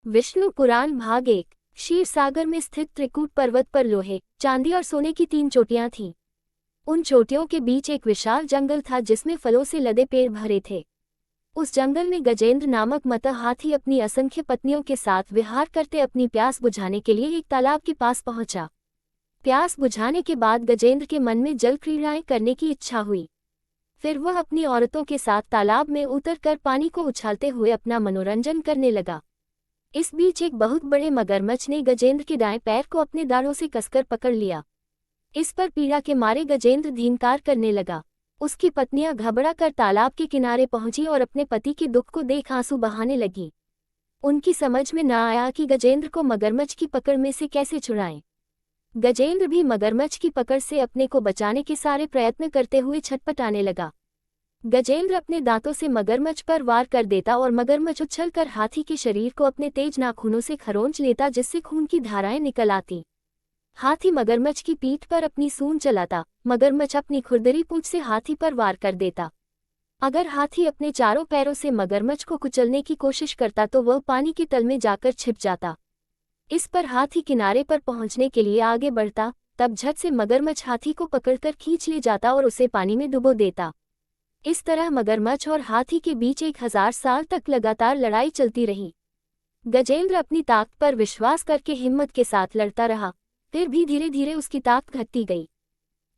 विष्णु पुराण भाग 1। क्षीर सागर में स्थित त्रिकूट पर्वत पर लोहे, चांदी और सोने की 3 चोटियां थीं। उन चोटियों के बीच एक विशाल जंगल था जिसमें फलों से लदे पेड़ भरे थे। उस जंगल में गजेंद्र नामक मतः हाथी अपनी असंख्य पत्नियों के साथ विहार करते अपनी प्यास बुझाने के लिए एक तालाब के पास पहुंचा। प्यास बुझाने के बाद गजेंद्र के मन में जल क्रीड़ाएं करने की इच्छा हुई। फिर वह अपनी औरतों के साथ तालाब में उतरकर पानी को उछालते हुए अपना मनोरंजन करने लगा। इस बीच एक बहुत बड़े मगरमच्छ ने गजेंद्र के दाएं पैर को अपने दाढ़ों से कसकर पकड़ लिया। इस पर पीड़ा के मारे गजेंद्र धीनकार करने लगा। उसकी पत्नियां घबरा कर तालाब के किनारे पहुंची और अपने पति के दुख को देख आंसू बहाने लगी। उनकी समझ में न आया कि गजेंद्र को मगरमच्छ की पकड़ में से कैसे छुड़ाएं। गजेंद्र भी मगरमच्छ की पकड़ से अपने को बचाने के सारे प्रयत्न करते हुए छटपटाने लगा। गजेंद्र अपने दांतों से मगरमच्छ पर वार कर देता और मगरमच्छ उछलकर हाथी के शरीर को अपने तेज नाखूनों से खरोंच लेता जिससे खून की धाराएं निकल आती। हाथी मगरमच्छ की पीठ पर अपनी सूंड चलाता, मगरमच्छ अपनी खुरदरी पूंछ से हाथी पर वार कर देता। अगर हाथी अपने चारों पैरों से मगरमच्छ को कुचलने की कोशिश करता तो वह पानी के तल में जाकर छिप जाता। इस पर हाथी किनारे पर पहुंचने के लिए आगे बढ़ता, तब झट से मगरमच्छ हाथी को पकड़कर खींच ले जाता और उसे पानी में डुबो देता। इस तरह मगरमच्छ और हाथी के बीच 1000 साल तक लगातार लड़ाई चलती रही। गजेंद्र अपनी ताकत पर विश्वास करके हिम्मत के साथ लड़ता रहा, फिर भी धीरे धीरे उसकी ताकत घटती गई।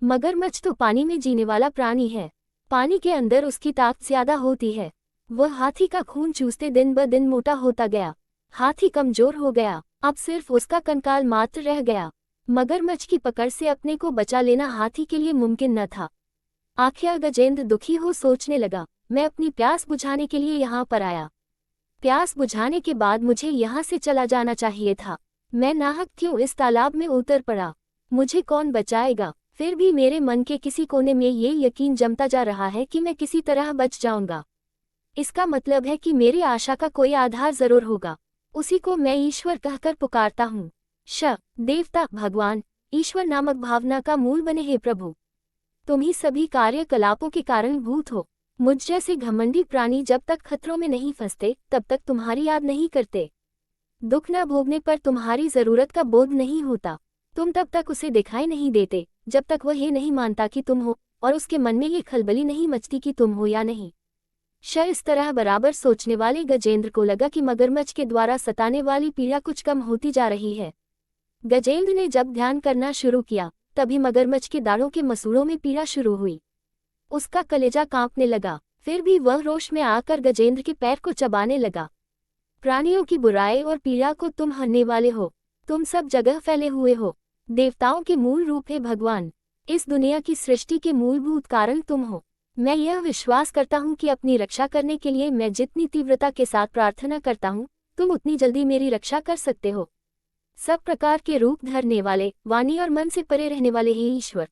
मगरमच्छ तो पानी में जीने वाला प्राणी है, पानी के अंदर उसकी ताकत ज्यादा होती है। वह हाथी का खून चूसते दिन ब दिन मोटा होता गया। हाथी कमजोर हो गया, अब सिर्फ उसका कंकाल मात्र रह गया। मगरमच्छ की पकड़ से अपने को बचा लेना हाथी के लिए मुमकिन न था। आखिर गजेंद्र दुखी हो सोचने लगा, मैं अपनी प्यास बुझाने के लिए यहाँ पर आया। प्यास बुझाने के बाद मुझे यहाँ से चला जाना चाहिए था। मैं नाहक क्यों इस तालाब में उतर पड़ा? मुझे कौन बचाएगा? फिर भी मेरे मन के किसी कोने में ये यकीन जमता जा रहा है कि मैं किसी तरह बच जाऊंगा। इसका मतलब है कि मेरी आशा का कोई आधार जरूर होगा। उसी को मैं ईश्वर कहकर पुकारता हूँ। देवता, भगवान, ईश्वर नामक भावना का मूल बने हे प्रभु। तुम ही सभी कार्यकलापों के कारण भूत हो। मुझ जैसे घमंडी प्राणी जब तक खतरों में नहीं फंसते तब तक तुम्हारी याद नहीं करते। दुख न भोगने पर तुम्हारी जरूरत का बोध नहीं होता। तुम तब तक उसे दिखाई नहीं देते जब तक वह ये नहीं मानता कि तुम हो, और उसके मन में ये खलबली नहीं मचती कि तुम हो या नहीं। इस तरह बराबर सोचने वाले गजेंद्र को लगा कि मगरमच्छ के द्वारा सताने वाली पीड़ा कुछ कम होती जा रही है। गजेंद्र ने जब ध्यान करना शुरू किया तभी मगरमच्छ के दाढ़ों के मसूड़ों में पीड़ा शुरू हुई। उसका कलेजा कांपने लगा। फिर भी वह रोष में आकर गजेंद्र के पैर को चबाने लगा। प्राणियों की बुराई और पीड़ा को तुम हरने वाले हो। तुम सब जगह फैले हुए हो। देवताओं के मूल रूप है भगवान। इस दुनिया की सृष्टि के मूलभूत कारण तुम हो। मैं यह विश्वास करता हूँ कि अपनी रक्षा करने के लिए मैं जितनी तीव्रता के साथ प्रार्थना करता हूँ, तुम उतनी जल्दी मेरी रक्षा कर सकते हो। सब प्रकार के रूप धरने वाले, वाणी और मन से परे रहने वाले ही ईश्वर।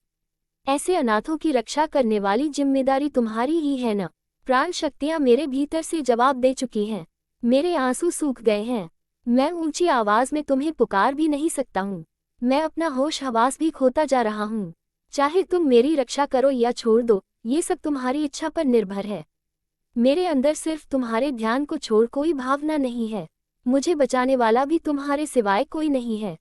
ऐसे अनाथों की रक्षा करने वाली जिम्मेदारी तुम्हारी ही है न? प्राण शक्तियां मेरे भीतर से जवाब दे चुकी हैं। मेरे आंसू सूख गए हैं। मैं ऊंची आवाज में तुम्हें पुकार भी नहीं सकता हूँ। मैं अपना होश हवास भी खोता जा रहा हूँ। चाहे तुम मेरी रक्षा करो या छोड़ दो, ये सब तुम्हारी इच्छा पर निर्भर है। मेरे अंदर सिर्फ तुम्हारे ध्यान को छोड़ कोई भावना नहीं है। मुझे बचाने वाला भी तुम्हारे सिवाय कोई नहीं है।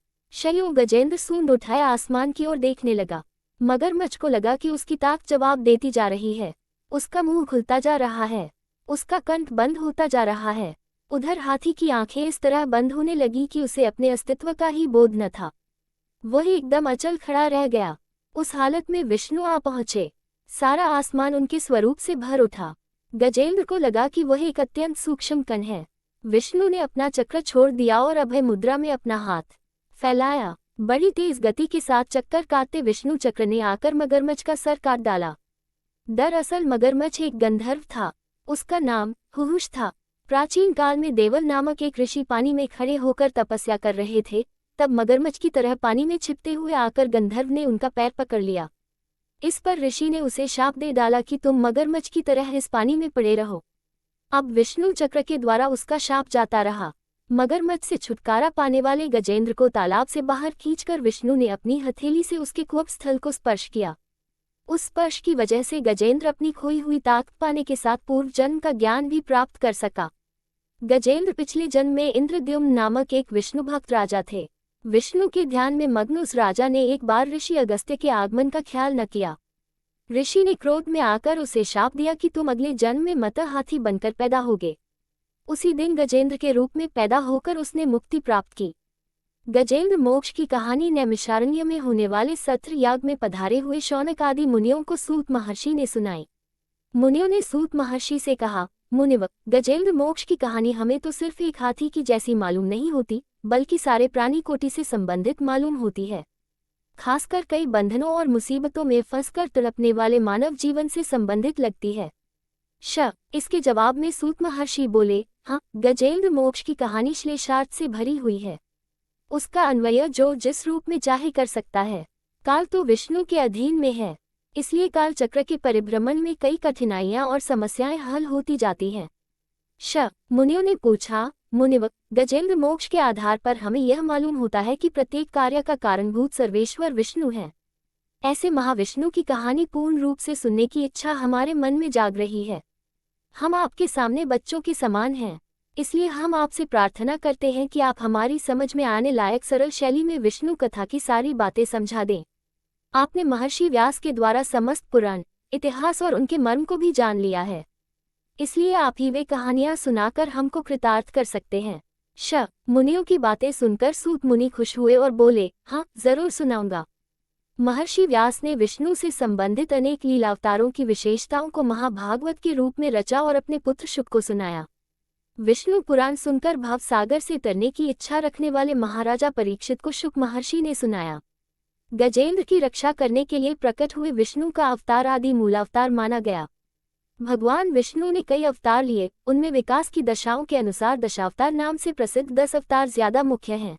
गजेंद्र सूंड उठाए आसमान की ओर देखने लगा। मगरमच्छ को लगा कि उसकी ताक जवाब देती जा रही है। उसका मुंह खुलता जा रहा है, उसका कंठ बंद होता जा रहा है। उधर हाथी की आंखें इस तरह बंद होने लगी कि उसे अपने अस्तित्व का ही बोध न था। वह एकदम अचल खड़ा रह गया। उस हालत में विष्णु आ पहुंचे। सारा आसमान उनके स्वरूप से भर उठा। गजेंद्र को लगा कि वह एक अत्यंत सूक्ष्म कण है। विष्णु ने अपना चक्र छोड़ दिया और अभय मुद्रा में अपना हाथ फैलाया। बड़ी तेज गति के साथ चक्कर काटते विष्णु चक्र ने आकर मगरमच्छ का सर काट डाला। दरअसल मगरमच्छ एक गंधर्व था। उसका नाम हुहुश था। प्राचीन काल में देवल नामक एक ऋषि पानी में खड़े होकर तपस्या कर रहे थे। तब मगरमच्छ की तरह पानी में छिपते हुए आकर गंधर्व ने उनका पैर पकड़ लिया। इस पर ऋषि ने उसे शाप दे डाला कि तुम मगरमच्छ की तरह इस पानी में पड़े रहो। अब विष्णु चक्र के द्वारा उसका शाप जाता रहा। मगरमच्छ से छुटकारा पाने वाले गजेंद्र को तालाब से बाहर खींचकर विष्णु ने अपनी हथेली से उसके कुप स्थल को स्पर्श किया। उस स्पर्श की वजह से गजेंद्र अपनी खोई हुई ताकत पाने के साथ पूर्व जन्म का ज्ञान भी प्राप्त कर सका। गजेंद्र पिछले जन्म में इंद्रद्युम्न नामक एक विष्णु भक्त राजा थे। विष्णु के ध्यान में मग्न उस राजा ने एक बार ऋषि अगस्त्य के आगमन का ख्याल न किया। ऋषि ने क्रोध में आकर उसे शाप दिया कि तुम अगले जन्म में मत हाथी बनकर पैदा होगे। उसी दिन गजेंद्र के रूप में पैदा होकर उसने मुक्ति प्राप्त की। गजेंद्र मोक्ष की कहानी नैमिषारण्य में होने वाले सत्र याग में पधारे हुए शौनक आदि मुनियों को सूत महर्षि ने सुनाई। मुनियों ने सूत महर्षि से कहा, मुनिवर, गजेंद्र मोक्ष की कहानी हमें तो सिर्फ एक हाथी की जैसी मालूम नहीं होती, बल्कि सारे प्राणी कोटि से संबंधित मालूम होती है। खासकर कई बंधनों और मुसीबतों में फंसकर तड़पने वाले मानव जीवन से संबंधित लगती है। इसके जवाब में सूत महर्षि बोले, हाँ, गजेंद्र मोक्ष की कहानी श्लेषार्थ से भरी हुई है। उसका अन्वय जो जिस रूप में चाहे कर सकता है। काल तो विष्णु के अधीन में है, इसलिए काल चक्र के परिभ्रमण में कई कठिनाइयां और समस्याएं हल होती जाती हैं। मुनियों ने पूछा, मुनिवर, गजेंद्र मोक्ष के आधार पर हमें यह मालूम होता है कि प्रत्येक कार्य का कारणभूत सर्वेश्वर विष्णु है। ऐसे महाविष्णु की कहानी पूर्ण रूप से सुनने की इच्छा हमारे मन में जाग रही है। हम आपके सामने बच्चों के समान हैं, इसलिए हम आपसे प्रार्थना करते हैं कि आप हमारी समझ में आने लायक सरल शैली में विष्णु कथा की सारी बातें समझा दें। आपने महर्षि व्यास के द्वारा समस्त पुराण, इतिहास और उनके मर्म को भी जान लिया है, इसलिए आप ही वे कहानियां सुनाकर हमको कृतार्थ कर सकते हैं। मुनियों की बातें सुनकर सूत मुनि खुश हुए और बोले, हाँ, जरूर सुनाऊंगा। महर्षि व्यास ने विष्णु से संबंधित अनेक लीलावतारों की विशेषताओं को महाभागवत के रूप में रचा और अपने पुत्र शुक को सुनाया। विष्णु पुराण सुनकर भव सागर से तरने की इच्छा रखने वाले महाराजा परीक्षित को शुक महर्षि ने सुनाया। गजेंद्र की रक्षा करने के लिए प्रकट हुए विष्णु का अवतार आदि मूलावतार माना गया। भगवान विष्णु ने कई अवतार लिए, उनमें विकास की दशाओं के अनुसार दशावतार नाम से प्रसिद्ध 10 अवतार ज्यादा मुख्य हैं।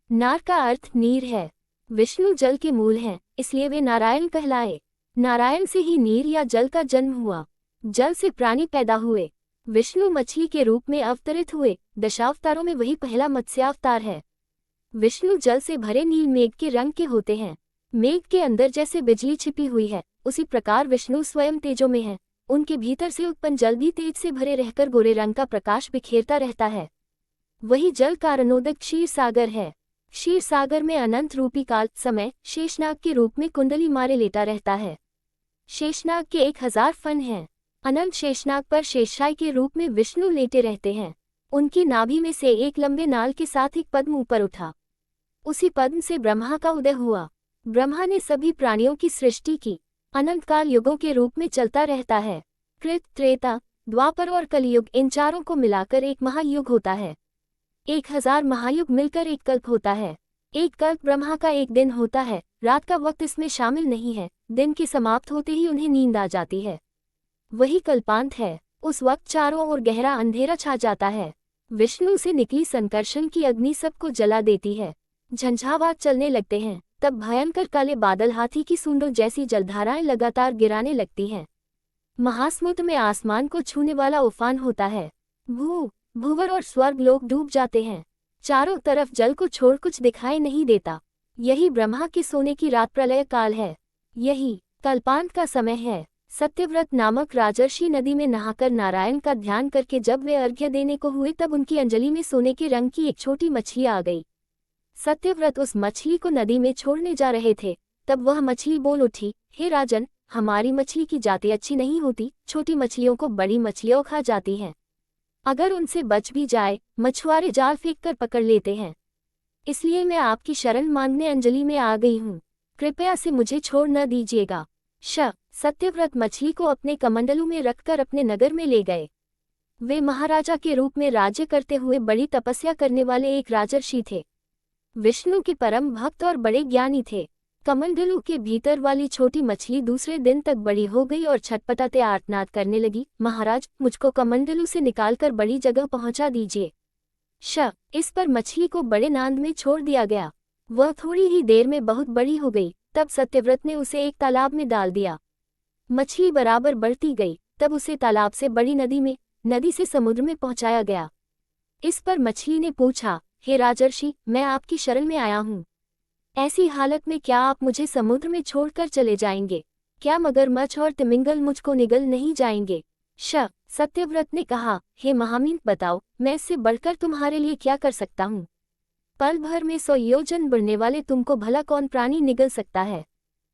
नार का अर्थ नीर है। विष्णु जल के मूल हैं, इसलिए वे नारायण कहलाए। नारायण से ही नीर या जल का जन्म हुआ। जल से प्राणी पैदा हुए। विष्णु मछली के रूप में अवतरित हुए। दशावतारों में वही पहला मत्स्यावतार है। विष्णु जल से भरे नील मेघ के रंग के होते हैं। मेघ के अंदर जैसे बिजली छिपी हुई है, उसी प्रकार विष्णु स्वयं तेजो में है। उनके भीतर से उत्पन्न जल भी तेज से भरे रहकर गोरे रंग का प्रकाश बिखेरता रहता है। वही जल कारणोदक क्षीर सागर है। क्षीर सागर में अनंत रूपी काल समय शेषनाग के रूप में कुंडली मारे लेटा रहता है। शेषनाग के 1000 फन हैं। अनंत शेषनाग पर शेषशायी के रूप में विष्णु लेटे रहते हैं। उनकी नाभि में से एक लंबे नाल के साथ एक पद्म ऊपर उठा। उसी पद्म से ब्रह्मा का उदय हुआ। ब्रह्मा ने सभी प्राणियों की सृष्टि की। अनंत काल युगों के रूप में चलता रहता है। कृत, त्रेता, द्वापर और कलयुग, इन चारों को मिलाकर एक महायुग होता है। 1000 महायुग मिलकर एक कल्प होता है। एक कल्प ब्रह्मा का एक दिन होता है। रात का वक्त इसमें शामिल नहीं है। दिन के समाप्त होते ही उन्हें नींद आ जाती है। वही कल्पांत है। उस वक्त चारों ओर गहरा अंधेरा छा जाता है। विष्णु से निकली संकर्षण की अग्नि सबको जला देती है। झंझावात चलने लगते हैं। तब भयंकर काले बादल हाथी की सूंडों जैसी जलधाराएं लगातार गिराने लगती हैं। महासमुद्र में आसमान को छूने वाला उफान होता है। भूवर और स्वर्ग लोग डूब जाते हैं। चारों तरफ जल को छोड़ कुछ दिखाई नहीं देता। यही ब्रह्मा के सोने की रात प्रलय काल है। यही कल्पांत का समय है। सत्यव्रत नामक राजर्षि नदी में नहाकर नारायण का ध्यान करके जब वे अर्घ्य देने को हुए तब उनकी अंजलि में सोने के रंग की एक छोटी मछली आ गई। सत्यव्रत उस मछली को नदी में छोड़ने जा रहे थे, तब वह मछली बोल उठी, हे राजन, हमारी मछली की जाति अच्छी नहीं होती। छोटी मछलियों को बड़ी मछलियां खा जाती हैं। अगर उनसे बच भी जाए, मछुआरे जाल फेंककर पकड़ लेते हैं। इसलिए मैं आपकी शरण मांगने अंजलि में आ गई हूँ। कृपया से मुझे छोड़ न दीजिएगा। सत्यव्रत मछली को अपने कमंडलू में रखकर अपने नगर में ले गए। वे महाराजा के रूप में राज्य करते हुए बड़ी तपस्या करने वाले एक राजर्षि थे। विष्णु के परम भक्त और बड़े ज्ञानी थे। कमंडलू के भीतर वाली छोटी मछली दूसरे दिन तक बड़ी हो गई और छटपटाते आर्तनाद करने लगी, महाराज, मुझको कमंडलू से निकालकर बड़ी जगह पहुंचा दीजिए। इस पर मछली को बड़े नांद में छोड़ दिया गया। वह थोड़ी ही देर में बहुत बड़ी हो गई। तब सत्यव्रत ने उसे एक तालाब में डाल दिया। मछली बराबर बढ़ती गई। तब उसे तालाब से बड़ी नदी से समुद्र में पहुंचाया गया। इस पर मछली ने पूछा, हे राजर्षि, मैं आपकी शरण में आया हूँ। ऐसी हालत में क्या आप मुझे समुद्र में छोड़कर चले जाएंगे? क्या मगरमच्छ और तिमिंगल मुझको निगल नहीं जाएंगे? सत्यव्रत ने कहा, हे महामीन, बताओ, मैं इससे बढ़कर तुम्हारे लिए क्या कर सकता हूँ। पल भर में 100 योजन बढ़ने वाले तुमको भला कौन प्राणी निगल सकता है।